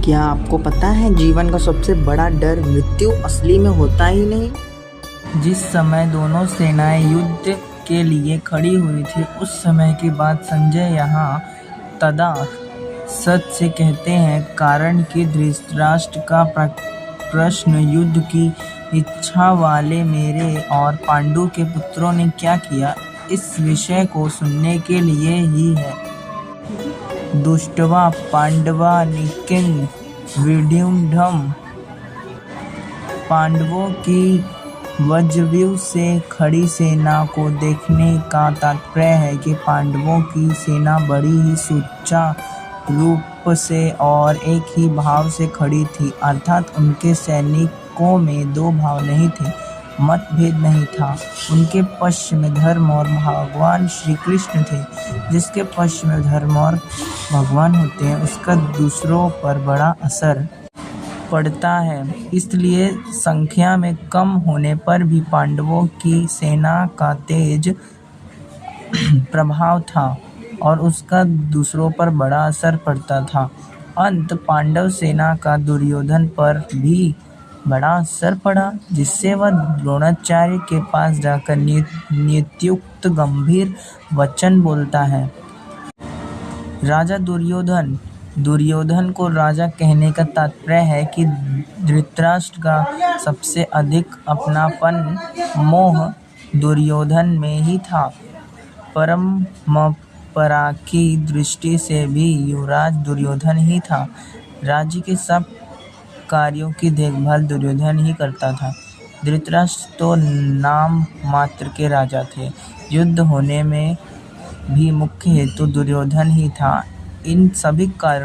क्या आपको पता है जीवन का सबसे बड़ा डर मृत्यु असली में होता ही नहीं। जिस समय दोनों सेनाएं युद्ध के लिए खड़ी हुई थी, उस समय की बात संजय यहाँ तदा सच से कहते हैं, कारण कि धृतराष्ट्र का प्रश्न युद्ध की इच्छा वाले मेरे और पांडु के पुत्रों ने क्या किया, इस विषय को सुनने के लिए ही है। दुष्ट्वा पांडवा निकिंग विड्यूढ़म्। पांडवों की वज्रव्यूह से खड़ी सेना को देखने का तात्पर्य है कि पांडवों की सेना बड़ी ही सुचारू रूप से और एक ही भाव से खड़ी थी, अर्थात उनके सैनिकों में दो भाव नहीं थे, मतभेद नहीं था। उनके पक्ष में धर्म और भगवान श्री कृष्ण थे। जिसके पक्ष में धर्म और भगवान होते हैं, उसका दूसरों पर बड़ा असर पड़ता है। इसलिए संख्या में कम होने पर भी पांडवों की सेना का तेज प्रभाव था और उसका दूसरों पर बड़ा असर पड़ता था। अंत पांडव सेना का दुर्योधन पर भी बड़ा असर पड़ा, जिससे वह द्रोणाचार्य के पास जाकर नीत्युक्त गंभीर वचन बोलता है। राजा दुर्योधन को राजा कहने का तात्पर्य है कि धृतराष्ट्र का सबसे अधिक अपनापन मोह दुर्योधन में ही था। परंपरा की दृष्टि से भी युवराज दुर्योधन ही था। राज्य के सब कार्यों की देखभाल दुर्योधन ही करता था। धृतराष्ट्र तो नाम मात्र के राजा थे। युद्ध होने में भी मुख्य हेतु दुर्योधन ही था। इन सभी कारणों